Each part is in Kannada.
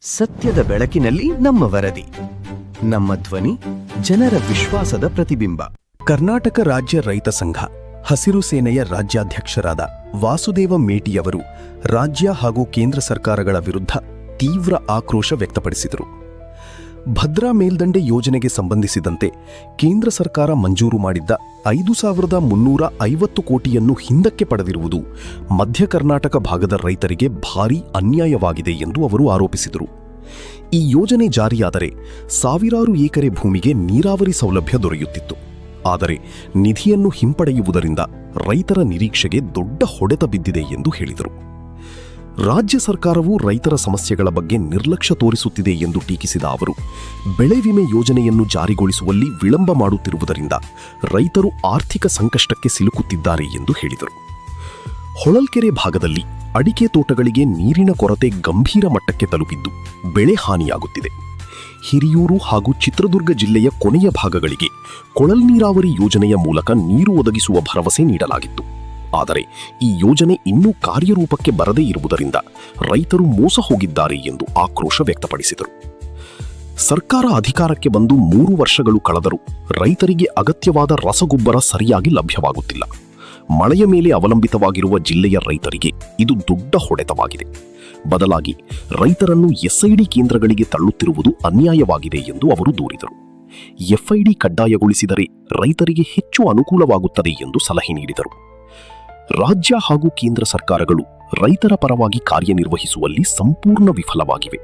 ಸತ್ಯದ ಬೆಳಕಿನಲ್ಲಿ ನಮ್ಮ ವರದಿ, ನಮ್ಮ ಧ್ವನಿ, ಜನರ ವಿಶ್ವಾಸದ ಪ್ರತಿಬಿಂಬ. ಕರ್ನಾಟಕ ರಾಜ್ಯ ರೈತ ಸಂಘ ಹಸಿರು ಸೇನೆಯ ರಾಜ್ಯಾಧ್ಯಕ್ಷರಾದ ವಾಸುದೇವ ಮೇಟಿಯವರು ರಾಜ್ಯ ಹಾಗೂ ಕೇಂದ್ರ ಸರ್ಕಾರಗಳ ವಿರುದ್ಧ ತೀವ್ರ ಆಕ್ರೋಶ ವ್ಯಕ್ತಪಡಿಸಿದರು. ಭದ್ರಾ ಮೇಲ್ದಂಡೆ ಯೋಜನೆಗೆ ಸಂಬಂಧಿಸಿದಂತೆ ಕೇಂದ್ರ ಸರ್ಕಾರ ಮಂಜೂರು ಮಾಡಿದ್ದ 5,350 ಕೋಟಿಯನ್ನು ಹಿಂದಕ್ಕೆ ಪಡೆದಿರುವುದು ಮಧ್ಯ ಕರ್ನಾಟಕ ಭಾಗದ ರೈತರಿಗೆ ಭಾರೀ ಅನ್ಯಾಯವಾಗಿದೆ ಎಂದು ಅವರು ಆರೋಪಿಸಿದರು. ಈ ಯೋಜನೆ ಜಾರಿಯಾದರೆ ಸಾವಿರಾರು ಎಕರೆ ಭೂಮಿಗೆ ನೀರಾವರಿ ಸೌಲಭ್ಯ ದೊರೆಯುತ್ತಿತ್ತು. ಆದರೆ ನಿಧಿಯನ್ನು ಹಿಂಪಡೆಯುವುದರಿಂದ ರೈತರ ನಿರೀಕ್ಷೆಗೆ ದೊಡ್ಡ ಹೊಡೆತ ಬಿದ್ದಿದೆ ಎಂದು ಹೇಳಿದರು. ರಾಜ್ಯ ಸರ್ಕಾರವು ರೈತರ ಸಮಸ್ಯೆಗಳ ಬಗ್ಗೆ ನಿರ್ಲಕ್ಷ್ಯ ತೋರಿಸುತ್ತಿದೆ ಎಂದು ಟೀಕಿಸಿದ ಅವರು, ಬೆಳೆ ವಿಮೆ ಯೋಜನೆಯನ್ನು ಜಾರಿಗೊಳಿಸುವಲ್ಲಿ ವಿಳಂಬ ಮಾಡುತ್ತಿರುವುದರಿಂದ ರೈತರು ಆರ್ಥಿಕ ಸಂಕಷ್ಟಕ್ಕೆ ಸಿಲುಕುತ್ತಿದ್ದಾರೆ ಎಂದು ಹೇಳಿದರು. ಹೊಳಲ್ಕೆರೆ ಭಾಗದಲ್ಲಿ ಅಡಿಕೆ ತೋಟಗಳಿಗೆ ನೀರಿನ ಕೊರತೆ ಗಂಭೀರ ಮಟ್ಟಕ್ಕೆ ತಲುಪಿದ್ದು ಬೆಳೆ ಹಾನಿಯಾಗುತ್ತಿದೆ. ಹಿರಿಯೂರು ಹಾಗೂ ಚಿತ್ರದುರ್ಗ ಜಿಲ್ಲೆಯ ಕೊನೆಯ ಭಾಗಗಳಿಗೆ ಕೊಳಲ್ ನೀರಾವರಿ ಯೋಜನೆಯ ಮೂಲಕ ನೀರು ಒದಗಿಸುವ ಭರವಸೆ ನೀಡಲಾಗಿತ್ತು. ಆದರೆ ಈ ಯೋಜನೆ ಇನ್ನೂ ಕಾರ್ಯರೂಪಕ್ಕೆ ಬರದೇ ಇರುವುದರಿಂದ ರೈತರು ಮೋಸ ಹೋಗಿದ್ದಾರೆ ಎಂದು ಆಕ್ರೋಶ ವ್ಯಕ್ತಪಡಿಸಿದರು. ಸರ್ಕಾರ ಅಧಿಕಾರಕ್ಕೆ ಬಂದು 3 ವರ್ಷಗಳು ಕಳೆದರೂ ರೈತರಿಗೆ ಅಗತ್ಯವಾದ ರಸಗೊಬ್ಬರ ಸರಿಯಾಗಿ ಲಭ್ಯವಾಗುತ್ತಿಲ್ಲ. ಮಳೆಯ ಮೇಲೆ ಅವಲಂಬಿತವಾಗಿರುವ ಜಿಲ್ಲೆಯ ರೈತರಿಗೆ ಇದು ದೊಡ್ಡ ಹೊಡೆತವಾಗಿದೆ. ಬದಲಾಗಿ ರೈತರನ್ನು ಎಸ್ಐಡಿ ಕೇಂದ್ರಗಳಿಗೆ ತಳ್ಳುತ್ತಿರುವುದು ಅನ್ಯಾಯವಾಗಿದೆ ಎಂದು ಅವರು ದೂರಿದರು. ಎಫ್ಐಡಿ ಕಡ್ಡಾಯಗೊಳಿಸಿದರೆ ರೈತರಿಗೆ ಹೆಚ್ಚು ಅನುಕೂಲವಾಗುತ್ತದೆ ಎಂದು ಸಲಹೆ ನೀಡಿದರು. ರಾಜ್ಯ ಹಾಗೂ ಕೇಂದ್ರ ಸರ್ಕಾರಗಳು ರೈತರ ಪರವಾಗಿ ಕಾರ್ಯನಿರ್ವಹಿಸುವಲ್ಲಿ ಸಂಪೂರ್ಣ ವಿಫಲವಾಗಿವೆ.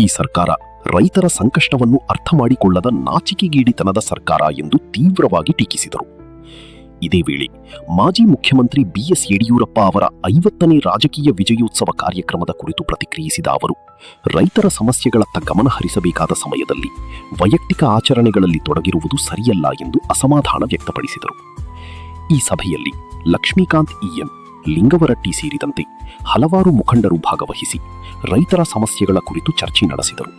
ಈ ಸರ್ಕಾರ ರೈತರ ಸಂಕಷ್ಟವನ್ನು ಅರ್ಥ ಮಾಡಿಕೊಳ್ಳದ ನಾಚಿಕೆಗೇಡಿತನದ ಸರ್ಕಾರ ಎಂದು ತೀವ್ರವಾಗಿ ಟೀಕಿಸಿದರು. ಇದೇ ವೇಳೆ ಮಾಜಿ ಮುಖ್ಯಮಂತ್ರಿ ಬಿಎಸ್ ಯಡಿಯೂರಪ್ಪ ಅವರ 50ನೇ ರಾಜಕೀಯ ವಿಜಯೋತ್ಸವ ಕಾರ್ಯಕ್ರಮದ ಕುರಿತು ಪ್ರತಿಕ್ರಿಯಿಸಿದ ಅವರು, ರೈತರ ಸಮಸ್ಯೆಗಳತ್ತ ಗಮನ ಹರಿಸಬೇಕಾದ ಸಮಯದಲ್ಲಿ ವೈಯಕ್ತಿಕ ಆಚರಣೆಗಳಲ್ಲಿ ತೊಡಗಿರುವುದು ಸರಿಯಲ್ಲ ಎಂದು ಅಸಮಾಧಾನ ವ್ಯಕ್ತಪಡಿಸಿದರು. ಈ ಸಭೆಯಲ್ಲಿ ಲಕ್ಷ್ಮೀಕಾಂತ್ ಇಎಂ, ಲಿಂಗವರಟ್ಟಿ ಸೇರಿದಂತೆ ಹಲವಾರು ಮುಖಂಡರು ಭಾಗವಹಿಸಿ ರೈತರ ಸಮಸ್ಯೆಗಳ ಕುರಿತು ಚರ್ಚೆ ನಡೆಸಿದರು.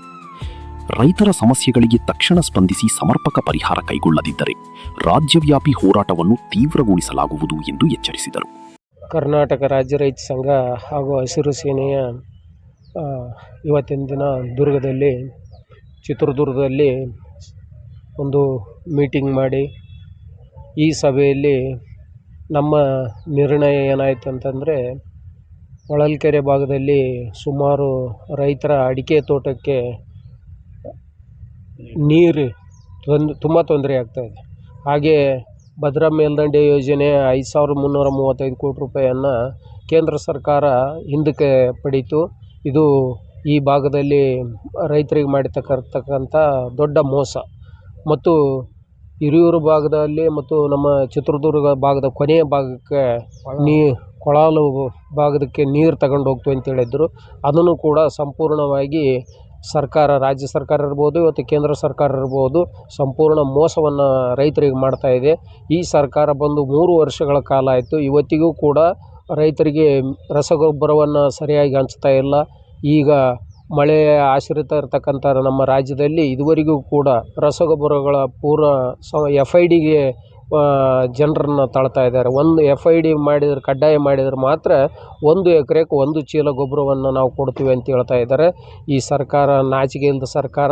ರೈತರ ಸಮಸ್ಯೆಗಳಿಗೆ ತಕ್ಷಣ ಸ್ಪಂದಿಸಿ ಸಮರ್ಪಕ ಪರಿಹಾರ ಕೈಗೊಳ್ಳದಿದ್ದರೆ ರಾಜ್ಯವ್ಯಾಪಿ ಹೋರಾಟವನ್ನು ತೀವ್ರಗೊಳಿಸಲಾಗುವುದು ಎಂದು ಎಚ್ಚರಿಸಿದರು. ಕರ್ನಾಟಕ ರಾಜ್ಯ ರೈತ ಸಂಘ ಹಾಗೂ ಹಸಿರು ಸೇನೆಯ ಇವತ್ತಿನ ದಿನ ಚಿತ್ರದುರ್ಗದಲ್ಲಿ ಒಂದು ಮೀಟಿಂಗ್ ಮಾಡಿ ಈ ಸಭೆಯಲ್ಲಿ ನಮ್ಮ ನಿರ್ಣಯ ಏನಾಯಿತು ಅಂತಂದರೆ, ಹೊಳಲ್ಕೆರೆ ಭಾಗದಲ್ಲಿ ಸುಮಾರು ರೈತರ ಅಡಿಕೆ ತೋಟಕ್ಕೆ ನೀರು ತುಂಬ ತೊಂದರೆ ಆಗ್ತಾಯಿದೆ. ಹಾಗೆ ಭದ್ರಾ ಮೇಲ್ದಂಡೆ ಯೋಜನೆ 5,335 ಕೋಟಿ ರೂಪಾಯಿಯನ್ನು ಕೇಂದ್ರ ಸರ್ಕಾರ ಹಿಂದಕ್ಕೆ ಪಡೀತು. ಇದು ಈ ಭಾಗದಲ್ಲಿ ರೈತರಿಗೆ ಮಾಡಿರ್ತಕ್ಕಂಥ ದೊಡ್ಡ ಮೋಸ. ಮತ್ತು ಹಿರಿಯೂರು ಭಾಗದಲ್ಲಿ ಮತ್ತು ನಮ್ಮ ಚಿತ್ರದುರ್ಗ ಭಾಗದ ಕೊನೆಯ ಭಾಗಕ್ಕೆ ಕೊಳಲು ಭಾಗದಕ್ಕೆ ನೀರು ತಗೊಂಡು ಹೋಗ್ತೀವಿ ಅಂತ ಹೇಳಿದ್ರು. ಅದನ್ನು ಕೂಡ ಸಂಪೂರ್ಣವಾಗಿ ಸರ್ಕಾರ, ರಾಜ್ಯ ಸರ್ಕಾರ ಇರ್ಬೋದು, ಇವತ್ತು ಕೇಂದ್ರ ಸರ್ಕಾರ ಇರ್ಬೋದು, ಸಂಪೂರ್ಣ ಮೋಸವನ್ನು ರೈತರಿಗೆ ಮಾಡ್ತಾ ಇದೆ. ಈ ಸರ್ಕಾರ ಬಂದು 3 ವರ್ಷಗಳ ಕಾಲ ಆಯಿತು. ಇವತ್ತಿಗೂ ಕೂಡ ರೈತರಿಗೆ ರಸಗೊಬ್ಬರವನ್ನು ಸರಿಯಾಗಿ ಹಂಚ್ತಾ ಇಲ್ಲ. ಈಗ ಮಳೆ ಆಶ್ರಿತ ಇರತಕ್ಕಂಥ ನಮ್ಮ ರಾಜ್ಯದಲ್ಲಿ ಇದುವರೆಗೂ ಕೂಡ ರಸಗೊಬ್ಬರಗಳ FIDಗೆ ಜನರನ್ನು ತಳ್ತಾ ಇದ್ದಾರೆ. ಒಂದು FID ಮಾಡಿದರೆ, ಕಡ್ಡಾಯ ಮಾಡಿದರೆ ಮಾತ್ರ 1 ಎಕರೆಗೆ 1 ಚೀಲ ಗೊಬ್ಬರವನ್ನು ನಾವು ಕೊಡ್ತೀವಿ ಅಂತ ಹೇಳ್ತಾ ಇದ್ದಾರೆ. ಈ ಸರ್ಕಾರ ನಾಚಿಕೆ ಇಲ್ಲದ ಸರ್ಕಾರ.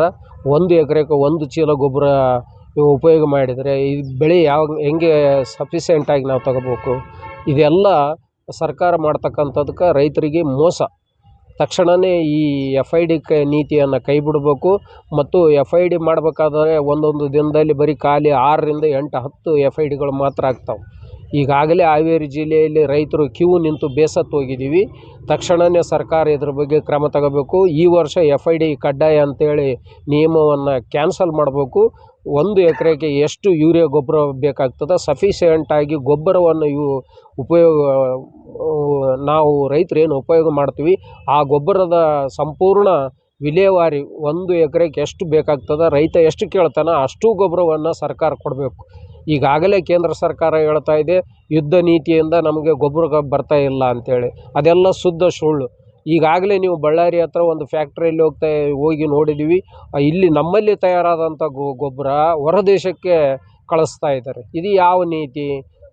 1 ಎಕರೆಗೆ 1 ಚೀಲ ಗೊಬ್ಬರ ಉಪಯೋಗ ಮಾಡಿದರೆ ಈ ಬೆಳೆ ಹೆಂಗೆ ಸಫಿಷಿಯೆಂಟಾಗಿ ನಾವು ತಗೋಬೇಕು? ಇದೆಲ್ಲ ಸರ್ಕಾರ ಮಾಡ್ತಕ್ಕಂಥದಕ್ಕೆ ರೈತರಿಗೆ ಮೋಸ. ತಕ್ಷಣವೇ ಈ FID ನೀತಿಯನ್ನು ಕೈ ಬಿಡಬೇಕು. ಮತ್ತು FID ಮಾಡಬೇಕಾದ್ರೆ ಒಂದೊಂದು ದಿನದಲ್ಲಿ ಬರೀ ಖಾಲಿ 6ರಿಂದ 8, 10 FIDಗಳು ಮಾತ್ರ ಆಗ್ತಾವೆ. ಈಗಾಗಲೇ ಹಾವೇರಿ ಜಿಲ್ಲೆಯಲ್ಲಿ ರೈತರು ಕ್ಯೂ ನಿಂತು ಬೇಸತ್ತು ಹೋಗಿದ್ದೀವಿ. ತಕ್ಷಣವೇ ಸರ್ಕಾರ ಇದ್ರ ಬಗ್ಗೆ ಕ್ರಮ ತಗೋಬೇಕು. ಈ ವರ್ಷ FID ಕಡ್ಡಾಯ ಅಂತೇಳಿ ನಿಯಮವನ್ನು ಕ್ಯಾನ್ಸಲ್ ಮಾಡಬೇಕು. 1 ಎಕರೆಗೆ ಎಷ್ಟು ಯೂರಿಯಾ ಗೊಬ್ಬರ ಬೇಕಾಗ್ತದೆ, ಸಫಿಷಿಯೆಂಟಾಗಿ ಗೊಬ್ಬರವನ್ನು ನಾವು ರೈತರು ಏನು ಉಪಯೋಗ ಮಾಡ್ತೀವಿ ಆ ಗೊಬ್ಬರದ ಸಂಪೂರ್ಣ ವಿಲೇವಾರಿ 1 ಎಕರೆಗೆ ಎಷ್ಟು ಬೇಕಾಗ್ತದೆ, ರೈತ ಎಷ್ಟು ಕೇಳ್ತಾನೆ ಅಷ್ಟು ಗೊಬ್ಬರವನ್ನು ಸರ್ಕಾರ ಕೊಡಬೇಕು. ಈಗಾಗಲೇ ಕೇಂದ್ರ ಸರ್ಕಾರ ಹೇಳ್ತಾ ಇದೆ, ಯುದ್ಧ ನೀತಿಯಿಂದ ನಮಗೆ ಗೊಬ್ಬರ ಬರ್ತಾ ಇಲ್ಲ ಅಂಥೇಳಿ. ಅದೆಲ್ಲ ಶುದ್ಧ ಸುಳ್ಳು. ಈಗಾಗಲೇ ನೀವು ಬಳ್ಳಾರಿ ಹತ್ರ ಒಂದು ಫ್ಯಾಕ್ಟ್ರಿಯಲ್ಲಿ ಹೋಗಿ ನೋಡಿದ್ದೀವಿ. ಇಲ್ಲಿ ನಮ್ಮಲ್ಲಿ ತಯಾರಾದಂಥ ಗೊಬ್ಬರ ಹೊರ ದೇಶಕ್ಕೆ ಕಳಿಸ್ತಾ ಇದ್ದಾರೆ. ಇದು ಯಾವ ನೀತಿ?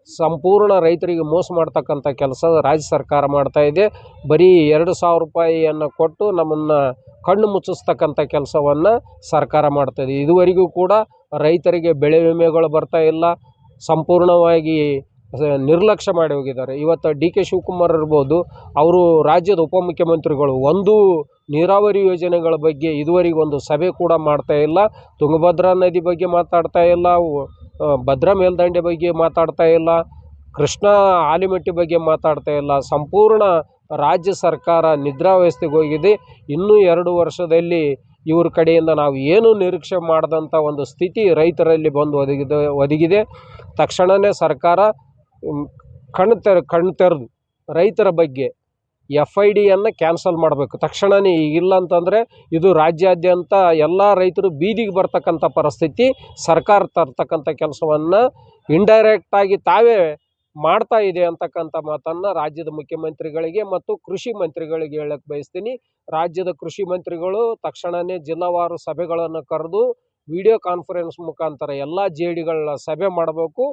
ಸಂಪೂರ್ಣ ರೈತರಿಗೆ ಮೋಸ ಮಾಡ್ತಕ್ಕಂಥ ಕೆಲಸ ರಾಜ್ಯ ಸರ್ಕಾರ ಮಾಡ್ತಾ ಇದೆ. ಬರೀ 2,000 ರೂಪಾಯಿಯನ್ನು ಕೊಟ್ಟು ನಮ್ಮನ್ನು ಕಣ್ಣು ಮುಚ್ಚಿಸ್ತಕ್ಕಂಥ ಕೆಲಸವನ್ನು ಸರ್ಕಾರ ಮಾಡ್ತಾಯಿದೆ. ಇದುವರೆಗೂ ಕೂಡ ರೈತರಿಗೆ ಬೆಳೆ ವಿಮೆಗಳು ಬರ್ತಾ ಇಲ್ಲ, ಸಂಪೂರ್ಣವಾಗಿ ನಿರ್ಲಕ್ಷ್ಯ ಮಾಡಿ ಹೋಗಿದ್ದಾರೆ. ಇವತ್ತು ಡಿ ಕೆ ಶಿವಕುಮಾರ್ ಇರ್ಬೋದು, ಅವರು ರಾಜ್ಯದ ಉಪಮುಖ್ಯಮಂತ್ರಿಗಳು ಒಂದು ನೀರಾವರಿ ಯೋಜನೆಗಳ ಬಗ್ಗೆ ಇದುವರೆಗೆ ಒಂದು ಸಭೆ ಕೂಡ ಮಾಡ್ತಾ ಇಲ್ಲ. ತುಂಗಭದ್ರಾ ನದಿ ಬಗ್ಗೆ ಮಾತಾಡ್ತಾ ಇಲ್ಲ, ಭದ್ರಾ ಮೇಲ್ದಂಡೆ ಬಗ್ಗೆ ಮಾತಾಡ್ತಾ ಇಲ್ಲ, ಕೃಷ್ಣಾ ಆಲಿಮಟ್ಟಿ ಬಗ್ಗೆ ಮಾತಾಡ್ತಾ ಇಲ್ಲ. ಸಂಪೂರ್ಣ ರಾಜ್ಯ ಸರ್ಕಾರ ನಿದ್ರಾವ್ಯವಸ್ಥೆಗೆ ಹೋಗಿದೆ. ಇನ್ನೂ 2 ವರ್ಷದಲ್ಲಿ ಇವ್ರ ಕಡೆಯಿಂದ ನಾವು ಏನು ನಿರೀಕ್ಷೆ ಮಾಡಿದಂಥ ಒಂದು ಸ್ಥಿತಿ ರೈತರಲ್ಲಿ ಬಂದು ಒದಗಿದೆ. ತಕ್ಷಣವೇ ಸರ್ಕಾರ ಕಣ್ಣು ತೆರೆದು ರೈತರ ಬಗ್ಗೆ FIDಯನ್ನು ಕ್ಯಾನ್ಸಲ್ ಮಾಡಬೇಕು ತಕ್ಷಣವೇ. ಇಲ್ಲ ಅಂತಂದರೆ ಇದು ರಾಜ್ಯಾದ್ಯಂತ ಎಲ್ಲ ರೈತರು ಬೀದಿಗೆ ಬರ್ತಕ್ಕಂಥ ಪರಿಸ್ಥಿತಿ ಸರ್ಕಾರ ತರ್ತಕ್ಕಂಥ ಕೆಲಸವನ್ನು ಇಂಡೈರೆಕ್ಟಾಗಿ ತಾವೇ ಮಾಡ್ತಾ ಇದೆ ಅಂತಕ್ಕಂಥ ಮಾತನ್ನು ರಾಜ್ಯದ ಮುಖ್ಯಮಂತ್ರಿಗಳಿಗೆ ಮತ್ತು ಕೃಷಿ ಮಂತ್ರಿಗಳಿಗೆ ಹೇಳಕ್ಕೆ ಬಯಸ್ತೀನಿ. ರಾಜ್ಯದ ಕೃಷಿ ಮಂತ್ರಿಗಳು ತಕ್ಷಣವೇ ಜಿಲ್ಲಾವಾರು ಸಭೆಗಳನ್ನು ಕರೆದು ವಿಡಿಯೋ ಕಾನ್ಫರೆನ್ಸ್ ಮುಖಾಂತರ ಎಲ್ಲ JDಗಳ ಸಭೆ ಮಾಡಬೇಕು.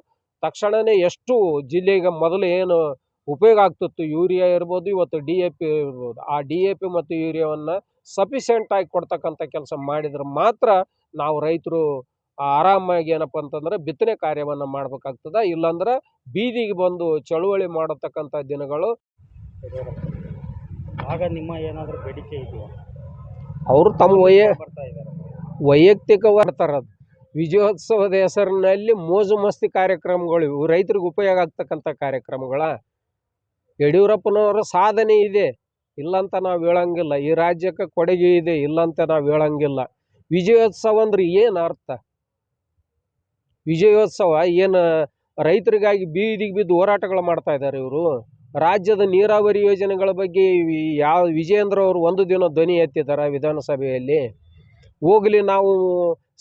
ತಕ್ಷಣವೇ ಎಷ್ಟು ಜಿಲ್ಲೆಗೆ ಮೊದಲು ಏನು ಉಪಯೋಗ ಆಗ್ತಿತ್ತು, ಯೂರಿಯಾ ಇರ್ಬೋದು, ಇವತ್ತು DAP ಇರ್ಬೋದು, ಆ DAP ಮತ್ತು ಯೂರಿಯಾವನ್ನು ಸಫಿಷಿಯೆಂಟಾಗಿ ಕೊಡ್ತಕ್ಕಂಥ ಕೆಲಸ ಮಾಡಿದ್ರೆ ಮಾತ್ರ ನಾವು ರೈತರು ಆರಾಮಾಗಿ ಏನಪ್ಪ ಅಂತಂದ್ರೆ ಬಿತ್ತನೆ ಕಾರ್ಯವನ್ನು ಮಾಡಬೇಕಾಗ್ತದೆ. ಇಲ್ಲಾಂದ್ರೆ ಬೀದಿಗೆ ಬಂದು ಚಳುವಳಿ ಮಾಡತಕ್ಕಂಥ ದಿನಗಳು. ಆಗ ನಿಮ್ಮ ಏನಾದರೂ ಬೇಡಿಕೆ ಇದೆಯಾ? ಅವರು ತಮ್ಮ ಬರ್ತಾ ಇದ್ದಾರೆ. ವೈಯಕ್ತಿಕವಾಗ್ತಾರದು ವಿಜಯೋತ್ಸವದ ಹೆಸರಿನಲ್ಲಿ ಮೋಜು ಮಸ್ತಿ ಕಾರ್ಯಕ್ರಮಗಳು, ಇವು ರೈತರಿಗೆ ಉಪಯೋಗ ಆಗ್ತಕ್ಕಂಥ ಕಾರ್ಯಕ್ರಮಗಳ. ಯಡಿಯೂರಪ್ಪನವರ ಸಾಧನೆ ಇದೆ, ಇಲ್ಲಂತ ನಾವು ಹೇಳಂಗಿಲ್ಲ. ಈ ರಾಜ್ಯಕ್ಕೆ ಕೊಡುಗೆ ಇದೆ, ಇಲ್ಲಂತ ನಾವು ಹೇಳಂಗಿಲ್ಲ. ವಿಜಯೋತ್ಸವ ಅಂದ್ರೆ ಏನು ಅರ್ಥ? ವಿಜಯೋತ್ಸವ ಏನು ರೈತರಿಗಾಗಿ ಬೀದಿಗೆ ಬಿದ್ದು ಹೋರಾಟಗಳು ಮಾಡ್ತಾ ಇದ್ದಾರೆ ಇವರು? ರಾಜ್ಯದ ನೀರಾವರಿ ಯೋಜನೆಗಳ ಬಗ್ಗೆ ಯಾವ ವಿಜಯೇಂದ್ರ ಅವರು ಒಂದು ದಿನ ಧ್ವನಿ ಎತ್ತಿದ್ದಾರೆ ವಿಧಾನಸಭೆಯಲ್ಲಿ? ಹೋಗಲಿ, ನಾವು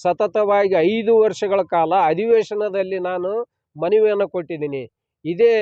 ಸತತವಾಗಿ 5 ವರ್ಷಗಳ ಕಾಲ ಅಧಿವೇಶನದಲ್ಲಿ ನಾನು ಮನವಿಯನ್ನು ಕೊಟ್ಟಿದ್ದೀನಿ. ಇದೇ